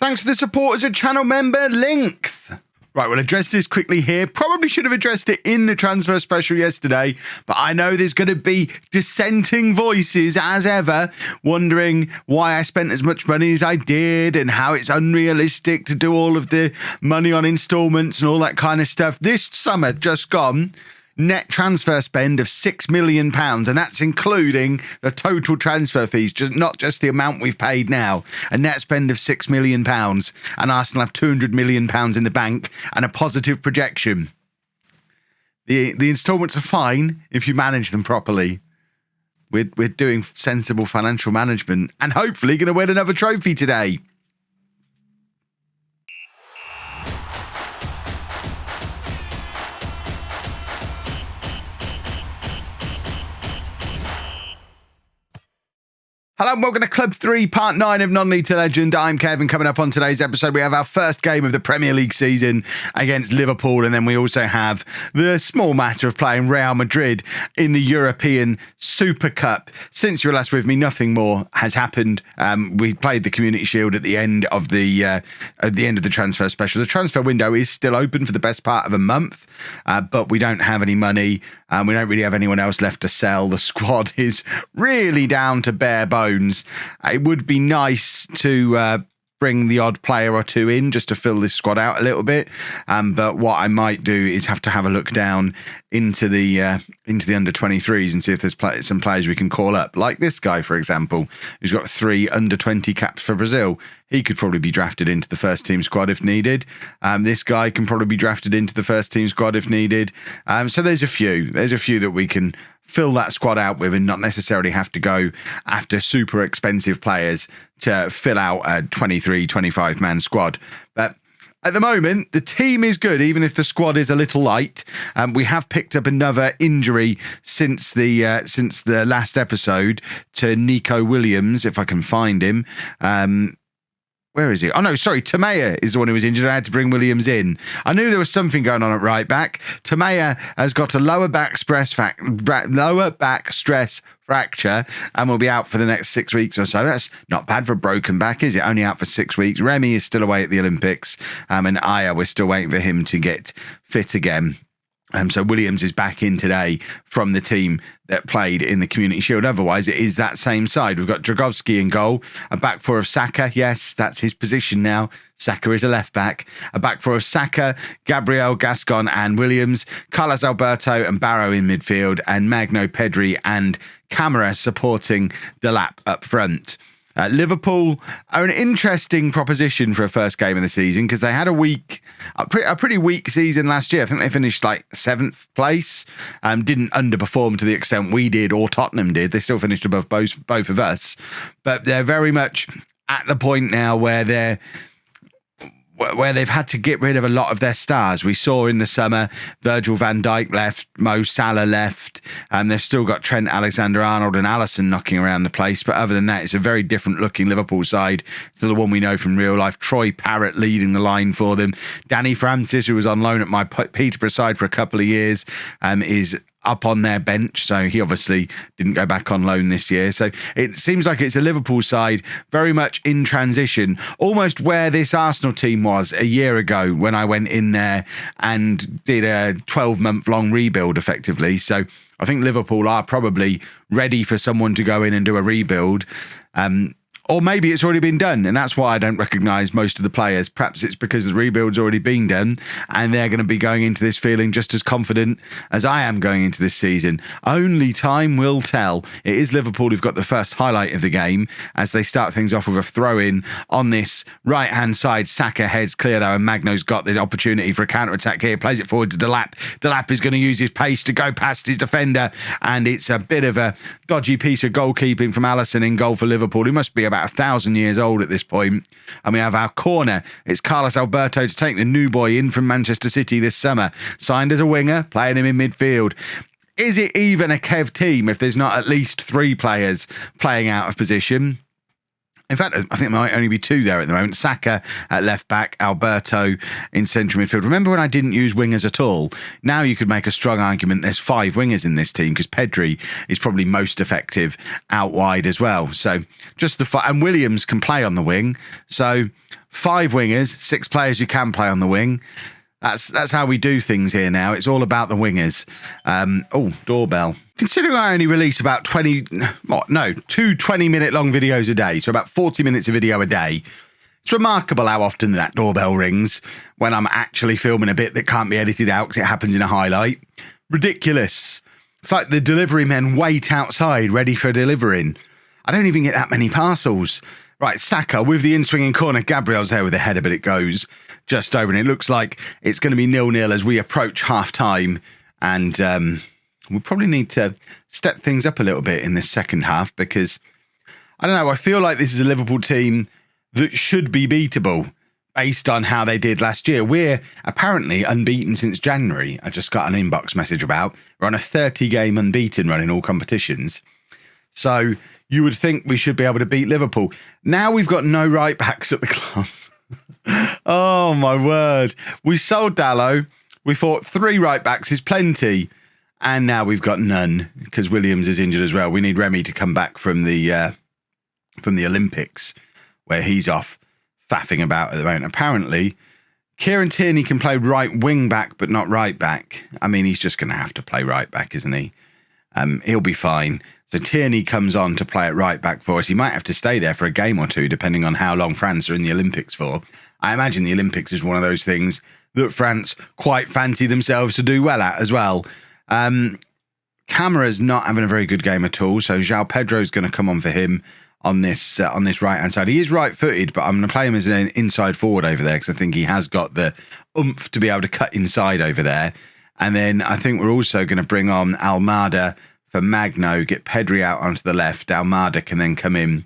Thanks for the support as a channel member, Length. Right, we'll address this quickly here. Probably should have addressed it in the transfer special yesterday, but I know there's going to be dissenting voices, as ever, wondering why I spent as much money as I did and how it's unrealistic to do all of the money on installments and all that kind of stuff. This summer just gone, net transfer spend of £6 million, and that's including the total transfer fees, not just the amount we've paid now. A net spend of £6 million, and Arsenal have £200 million in the bank and a positive projection. The instalments are fine if you manage them properly. We're doing sensible financial management and hopefully going to win another trophy today. Hello and welcome to Club 3, Part 9 of Non-League to Legend. I'm Kevin. Coming up on today's episode, we have our first game of the Premier League season against Liverpool, and then we also have the small matter of playing Real Madrid in the European Super Cup. Since you were last with me, nothing more has happened. We played the Community Shield at the end of the transfer special. The transfer window is still open for the best part of a month, but we don't have any money. We don't really have anyone else left to sell. The squad is really down to bare bones. It would be nice to bring the odd player or two in just to fill this squad out a little bit. But what I might do is have to have a look down into the under 23s and see if there's some players we can call up, like this guy, for example, who's got 3 under 20 caps for Brazil. He could probably be drafted into the first team squad if needed. This guy can probably be drafted into the first team squad if needed. So there's a few that we can fill that squad out with and not necessarily have to go after super expensive players to fill out a 23, 25 man squad. But at the moment, the team is good, even if the squad is a little light. We have picked up another injury since the last episode to Nico Williams, if I can find him. Where is he? Oh, no, sorry. Tamea is the one who was injured. I had to bring Williams in. I knew there was something going on at right back. Tamea has got a lower back stress fracture and will be out for the next 6 weeks or so. That's not bad for a broken back, is it? Only out for 6 weeks. Remy is still away at the Olympics. And Aya, we're still waiting for him to get fit again. So Williams is back in today from the team that played in the Community Shield. Otherwise, it is that same side. We've got Dragowski in goal, a back four of Saka. Yes, that's his position now. Saka is a left back. A back four of Saka, Gabriel, Gascon and Williams. Carlos Alberto and Barrow in midfield. And Magno, Pedri and Camara supporting Delap up front. Liverpool are an interesting proposition for a first game of the season because they had a pretty weak season last year. I think they finished like 7th place. Didn't underperform to the extent we did or Tottenham did. They still finished above both of us. But they're very much at the point now where they've had to get rid of a lot of their stars. We saw in the summer, Virgil van Dijk left, Mo Salah left, and they've still got Trent Alexander-Arnold and Alisson knocking around the place. But other than that, it's a very different looking Liverpool side to the one we know from real life. Troy Parrott leading the line for them. Danny Francis, who was on loan at my Peterborough side for a couple of years, is up on their bench, so he obviously didn't go back on loan this year. So it seems like it's a Liverpool side very much in transition, almost where this Arsenal team was a year ago when I went in there and did a 12-month long rebuild effectively. So I think Liverpool are probably ready for someone to go in and do a rebuild. Or maybe it's already been done, and that's why I don't recognise most of the players. Perhaps it's because the rebuild's already been done, and they're going to be going into this feeling just as confident as I am going into this season. Only time will tell. It is Liverpool who've got the first highlight of the game as they start things off with a throw-in on this right-hand side. Saka heads clear, though, and Magno's got the opportunity for a counter-attack here. Plays it forward to Delap. Delap is going to use his pace to go past his defender, and it's a bit of a dodgy piece of goalkeeping from Alisson in goal for Liverpool. He must be about 1,000 years old at this point. And we have our corner. It's Carlos Alberto to take the new boy in from Manchester City this summer. Signed as a winger, playing him in midfield. Is it even a Kev team if there's not at least 3 players playing out of position? In fact, I think there might only be 2 there at the moment. Saka at left back, Alberto in central midfield. Remember when I didn't use wingers at all? Now you could make a strong argument there's 5 wingers in this team because Pedri is probably most effective out wide as well. So just and Williams can play on the wing. So 5 wingers, 6 players who can play on the wing. That's how we do things here now. It's all about the wingers. Doorbell. Considering I only release about 2 20-minute long videos a day, so about 40 minutes of video a day, it's remarkable how often that doorbell rings when I'm actually filming a bit that can't be edited out because it happens in a highlight. Ridiculous. It's like the delivery men wait outside ready for delivering. I don't even get that many parcels. Right, Saka with the in-swinging corner. Gabriel's there with the header, but it goes just over. And it looks like it's going to be 0-0 as we approach half-time. And we probably need to step things up a little bit in this second half because, I don't know, I feel like this is a Liverpool team that should be beatable based on how they did last year. We're apparently unbeaten since January. I just got an inbox message about. We're on a 30-game unbeaten run in all competitions. So you would think we should be able to beat Liverpool. Now we've got no right-backs at the club. Oh, my word. We sold Dalot. We thought 3 right-backs is plenty. And now we've got none because Williams is injured as well. We need Remy to come back from the Olympics where he's off faffing about at the moment. Apparently, Kieran Tierney can play right wing back, but not right back. I mean, he's just going to have to play right back, isn't he? He'll be fine. So Tierney comes on to play at right back for us. He might have to stay there for a game or two, depending on how long France are in the Olympics for. I imagine the Olympics is one of those things that France quite fancy themselves to do well at as well. Camara's not having a very good game at all, so João Pedro's going to come on for him on this right-hand side. He is right-footed, but I'm going to play him as an inside forward over there because I think he has got the oomph to be able to cut inside over there. And then I think we're also going to bring on Almada for Magno, get Pedri out onto the left. Almada can then come in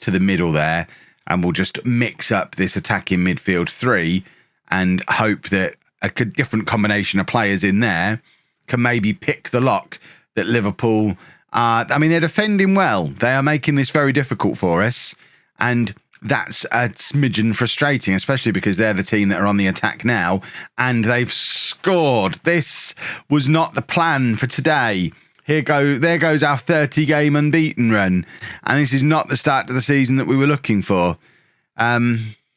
to the middle there, and we'll just mix up this attacking midfield 3 and hope that a different combination of players in there can maybe pick the lock that Liverpool are. I mean, they're defending well. They are making this very difficult for us. And that's a smidgen frustrating, especially because they're the team that are on the attack now. And they've scored. This was not the plan for today. There goes our 30-game unbeaten run. And this is not the start to the season that we were looking for.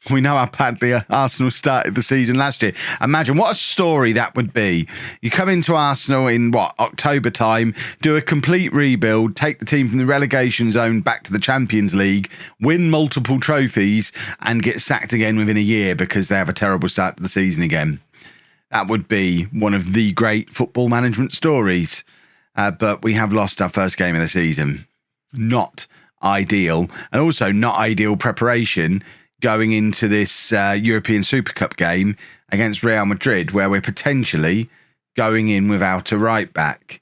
We know how badly Arsenal started the season last year. Imagine what a story that would be. You come into Arsenal in, October time, do a complete rebuild, take the team from the relegation zone back to the Champions League, win multiple trophies, and get sacked again within a year because they have a terrible start to the season again. That would be one of the great football management stories. But we have lost our first game of the season. Not ideal. And also not ideal preparation going into this European Super Cup game against Real Madrid, where we're potentially going in without a right back.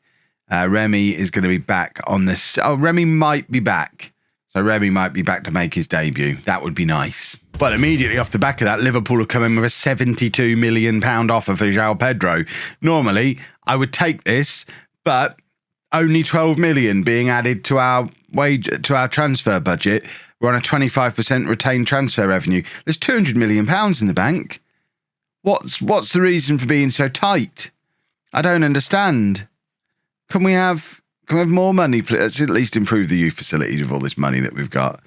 Remy is going to be back on this. Oh, Remy might be back. So Remy might be back to make his debut. That would be nice. But immediately off the back of that, Liverpool have come in with a £72 million offer for João Pedro. Normally, I would take this, but only 12 million being added to our transfer budget. We're on a 25% retained transfer revenue. There's £200 million in the bank. What's the reason for being so tight? I don't understand. Can we have more money, please? Let's at least improve the youth facilities with all this money that we've got.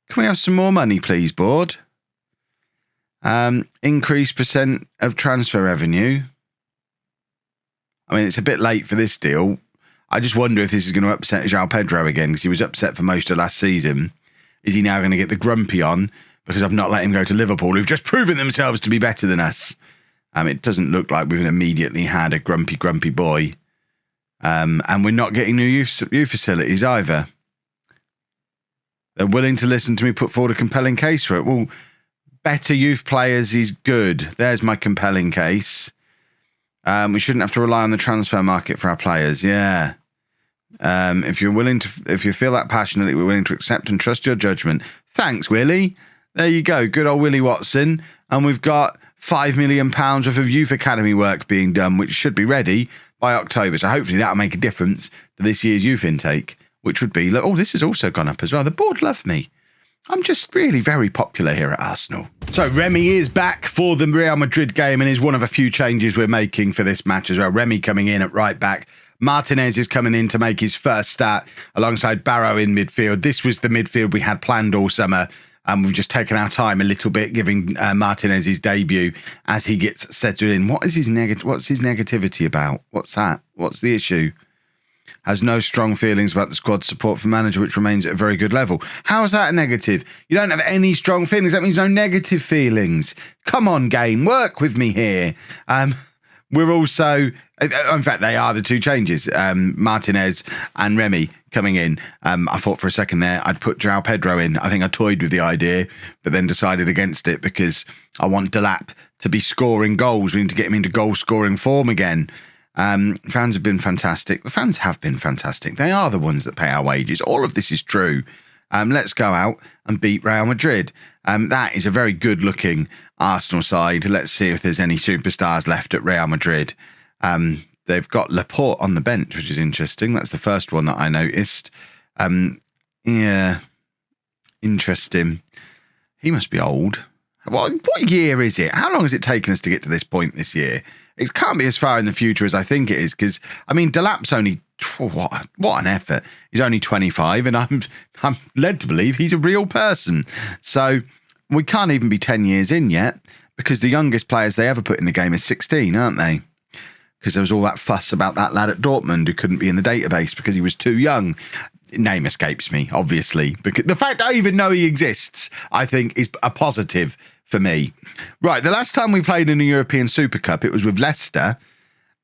Can we have some more money, please, board? Increase percent of transfer revenue. I mean, it's a bit late for this deal. I just wonder if this is going to upset João Pedro again, because he was upset for most of last season. Is he now going to get the grumpy on because I've not let him go to Liverpool, who've just proven themselves to be better than us? It doesn't look like we've immediately had a grumpy boy. And we're not getting new youth facilities either. They're willing to listen to me put forward a compelling case for it. Well, better youth players is good. There's my compelling case. We shouldn't have to rely on the transfer market for our players. Yeah. If you feel that passionately, we're willing to accept and trust your judgment. Thanks, Willie. There you go. Good old Willie Watson. And we've got £5 million worth of youth academy work being done, which should be ready by October. So hopefully that'll make a difference to this year's youth intake, which would be, look, oh, this has also gone up as well. The board love me. I'm just really very popular here at Arsenal. So Remy is back for the Real Madrid game and is one of a few changes we're making for this match as well. Remy coming in at right back. Martinez is coming in to make his first start alongside Barrow in midfield. This was the midfield we had planned all summer We've just taken our time a little bit, giving Martinez his debut as he gets settled in. What's his negativity about? What's that? What's the issue? Has no strong feelings about the squad support for manager, which remains at a very good level. How is that a negative? You don't have any strong feelings. That means no negative feelings. Come on, game. Work with me here. We're also... In fact, they are the two changes. Martinez and Remy coming in. I thought for a second there I'd put João Pedro in. I think I toyed with the idea, but then decided against it because I want Delap to be scoring goals. We need to get him into goal-scoring form again. Fans have been fantastic. The fans have been fantastic. They are the ones that pay our wages. All of this is true. Let's go out and beat Real Madrid. That is a very good-looking Arsenal side. Let's see if there's any superstars left at Real Madrid. They've got Laporte on the bench, which is interesting. That's the first one that I noticed. Yeah, interesting. He must be old. What year is it? How long has it taken us to get to this point this year? It can't be as far in the future as I think it is, because, I mean, Delap's only... What an effort. He's only 25, and I'm led to believe he's a real person. So we can't even be 10 years in yet, because the youngest players they ever put in the game is 16, aren't they? Because there was all that fuss about that lad at Dortmund who couldn't be in the database because he was too young. Name escapes me, obviously. Because the fact I even know he exists, I think, is a positive for me. Right, the last time we played in a European Super Cup, it was with Leicester,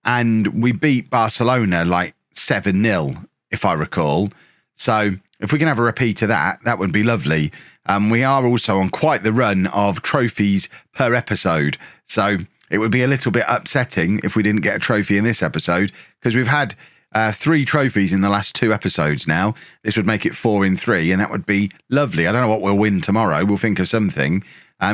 and we beat Barcelona like 7-0, if I recall. So if we can have a repeat of that, that would be lovely. We are also on quite the run of trophies per episode. So it would be a little bit upsetting if we didn't get a trophy in this episode, because we've had 3 trophies in the last 2 episodes now. This would make it 4 in 3, and that would be lovely. I don't know what we'll win tomorrow. We'll think of something.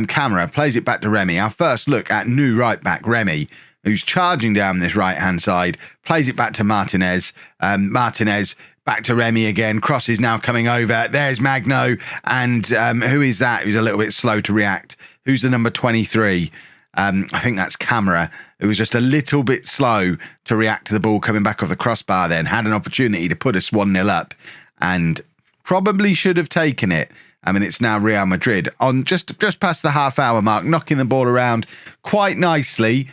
Camera plays it back to Remy. Our first look at new right back Remy, who's charging down this right-hand side, plays it back to Martinez. Martinez back to Remy again. Cross is now coming over. There's Magno. And who is that who's a little bit slow to react? Who's the number 23? I think that's Camera, who was just a little bit slow to react to the ball coming back off the crossbar then. Had an opportunity to put us 1-0 up and probably should have taken it. I mean, it's now Real Madrid on just past the half-hour mark, knocking the ball around quite nicely,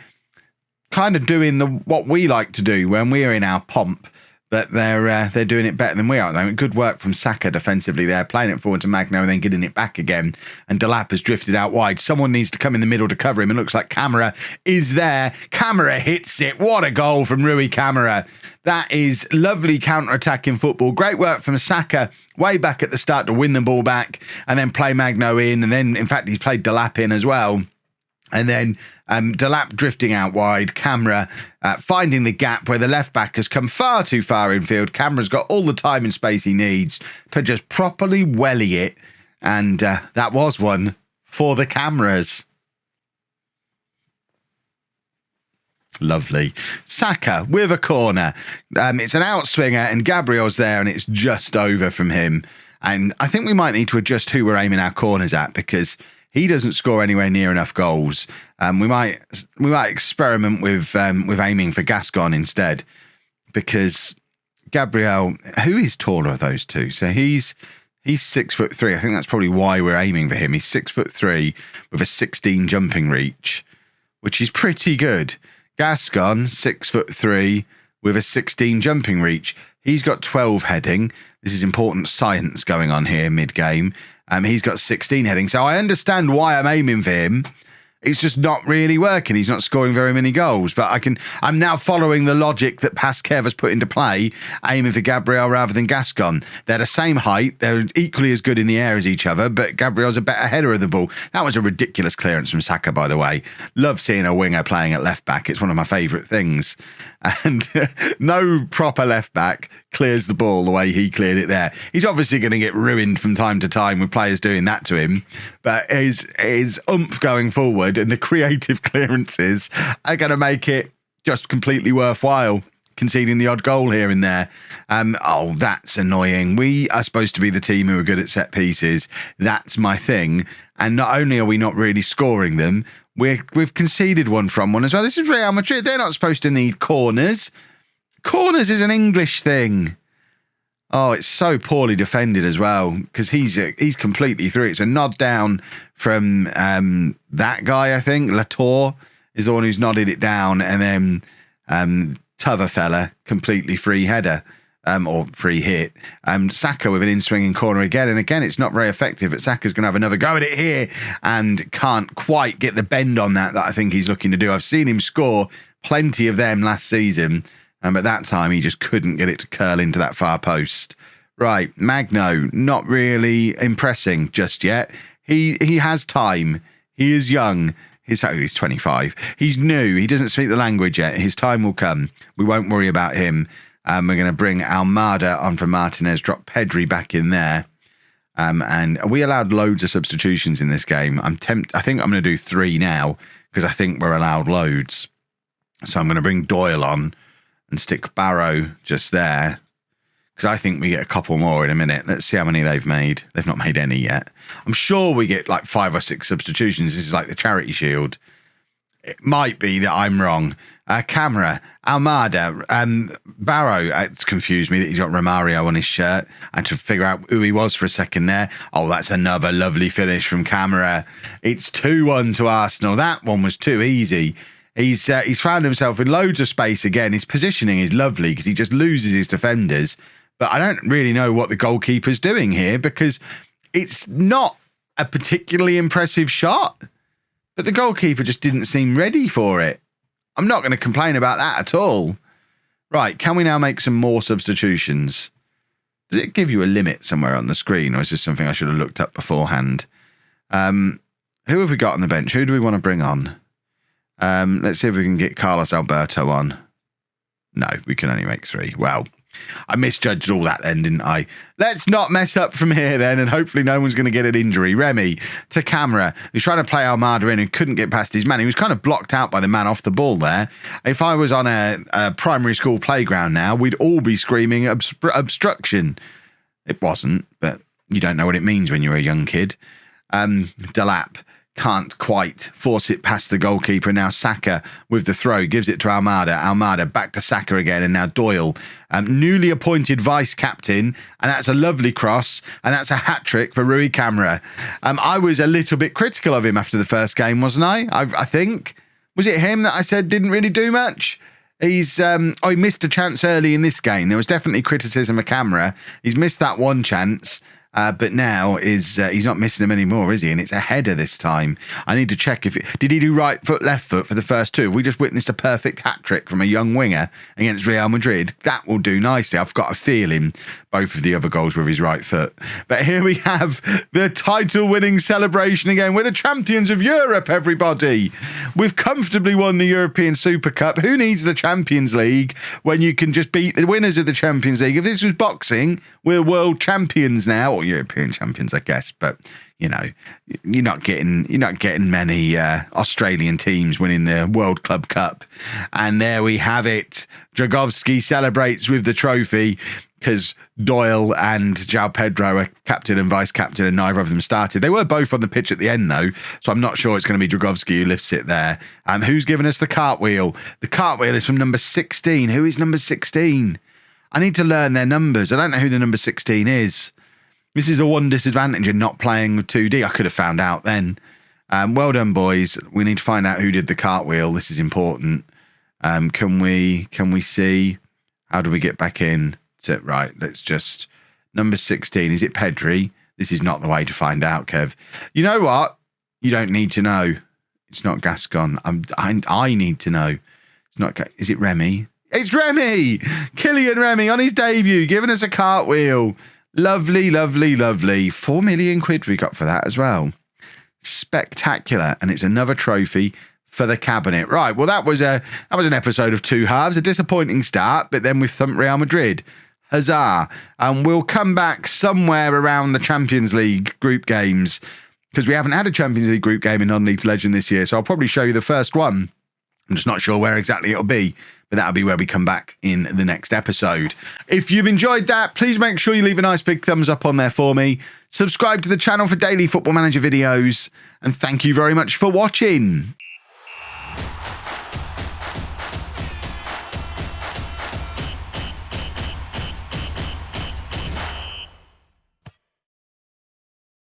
kind of doing what we like to do when we're in our pomp. But they're doing it better than we are at the moment. Good work from Saka defensively there, playing it forward to Magno and then getting it back again. And Delap has drifted out wide. Someone needs to come in the middle to cover him. It looks like Camera is there. Camera hits it. What a goal from Rui Camera. That is lovely counter-attacking football. Great work from Saka way back at the start to win the ball back and then play Magno in. And then, in fact, he's played Delap in as well. And then Delap drifting out wide, Camera finding the gap where the left back has come far too far infield. Camera's got all the time and space he needs to just properly welly it. And that was one for the Cameras. Lovely. Saka with a corner. It's an outswinger and Gabriel's there and it's just over from him. And I think we might need to adjust who we're aiming our corners at, because he doesn't score anywhere near enough goals. We might experiment with aiming for Gascon instead, because Gabriel, who is taller of those two? So he's 6'3". I think that's probably why we're aiming for him. He's 6'3" with a 16 jumping reach, which is pretty good. Gascon, 6'3" with a 16 jumping reach. He's got 12 heading. This is important science going on here mid-game. He's got 16 heading. So I understand why I'm aiming for him. It's just not really working. He's not scoring very many goals. But I'm now following the logic that Pasquez has put into play, aiming for Gabriel rather than Gascon. They're the same height. They're equally as good in the air as each other, but Gabriel's a better header of the ball. That was a ridiculous clearance from Saka, by the way. Love seeing a winger playing at left back. It's one of my favourite things. And no proper left back clears the ball the way he cleared it there. He's obviously going to get ruined from time to time with players doing that to him, but his oomph going forward and the creative clearances are going to make it just completely worthwhile, conceding the odd goal here and there. Oh, that's annoying. We are supposed to be the team who are good at set pieces. That's my thing. And not only are we not really scoring them, we've conceded one from one as well. This is Real Madrid. They're not supposed to need corners. Corners is an English thing. Oh, it's so poorly defended as well because he's completely through. It's a nod down from that guy, I think. Latour is the one who's nodded it down, and then t'other fella, completely free header or free hit. Saka with an in-swinging corner again, and again, it's not very effective, but Saka's going to have another go at it here and can't quite get the bend on that I think he's looking to do. I've seen him score plenty of them last season. But that time he just couldn't get it to curl into that far post. Right, Magno, not really impressing just yet. He has time. He is young. He's 25. He's new. He doesn't speak the language yet. His time will come. We won't worry about him. We're going to bring Almada on for Martinez, drop Pedri back in there. And we allowed loads of substitutions in this game. I think I'm going to do 3 now because I think we're allowed loads. So I'm going to bring Doyle on and stick Barrow just there because I think we get a couple more in a minute. Let's see how many they've made. They've not made any yet. I'm sure we get like 5 or 6 substitutions. This is like the Charity Shield. It might be that I'm wrong. Camera, Almada, Barrow. It's confused me that he's got Romario on his shirt. I had to figure out who he was for a second there. Oh, that's another lovely finish from Camera. It's 2-1 to Arsenal. That one was too easy. He's found himself in loads of space again. His positioning is lovely because he just loses his defenders. But I don't really know what the goalkeeper's doing here because it's not a particularly impressive shot. But the goalkeeper just didn't seem ready for it. I'm not going to complain about that at all. Right, can we now make some more substitutions? Does it give you a limit somewhere on the screen, or is this something I should have looked up beforehand? Who have we got on the bench? Who do we want to bring on? Let's see if we can get Carlos Alberto on. No, we can only make 3. Well, I misjudged all that then, didn't I? Let's not mess up from here then, and hopefully no one's going to get an injury. Remy to Camera. He's trying to play Almada in and couldn't get past his man. He was kind of blocked out by the man off the ball there. If I was on a primary school playground now, we'd all be screaming obstruction. It wasn't, but you don't know what it means when you're a young kid. Delap can't quite force it past the goalkeeper. Now Saka with the throw gives it to Almada. Almada back to Saka again, and now Doyle, newly appointed vice captain, and that's a lovely cross, and that's a hat trick for Rui Camera. I was a little bit critical of him after the first game, wasn't I? I think was it him that I said didn't really do much. He missed a chance early in this game. There was definitely criticism of Camera. He's missed that one chance. But now he's not missing them anymore, is he? And it's a header this time. I need to check did he do right foot, left foot for the first 2? We just witnessed a perfect hat trick from a young winger against Real Madrid. That will do nicely. I've got a feeling both of the other goals were with his right foot. But here we have the title-winning celebration again. We're the champions of Europe, everybody. We've comfortably won the European Super Cup. Who needs the Champions League when you can just beat the winners of the Champions League? If this was boxing, we're world champions now, or European champions, I guess. But you know, you're not getting many Australian teams winning the World Club Cup. And there we have it. Dragowski celebrates with the trophy, because Doyle and João Pedro are captain and vice captain, and neither of them started. They were both on the pitch at the end, though, so I'm not sure it's going to be Dragowski who lifts it there. Who's given us the cartwheel? The cartwheel is from number 16. Who is number 16? I need to learn their numbers. I don't know who the number 16 is. This is the one disadvantage in not playing with 2D. I could have found out then. Well done, boys. We need to find out who did the cartwheel. This is important. Can we see? How do we get back in? Right, let's just... Number 16, is it Pedri? This is not the way to find out, Kev. You know what? You don't need to know. It's not Gascon. I need to know. It's not... Is it Remy? It's Remy! Kylian Remy on his debut, giving us a cartwheel. Lovely, lovely, lovely. 4 million quid we got for that as well. Spectacular. And it's another trophy for the cabinet. Right, well, that was an episode of two halves. A disappointing start, but then we've thumped Real Madrid. Huzzah. And we'll come back somewhere around the Champions League group games, because we haven't had a Champions League group game in Non-League Legend this year, so I'll probably show you the first one. I'm just not sure where exactly it'll be, but that'll be where we come back in the next episode. If you've enjoyed that, please make sure you leave a nice big thumbs up on there for me. Subscribe to the channel for daily Football Manager videos, and thank you very much for watching.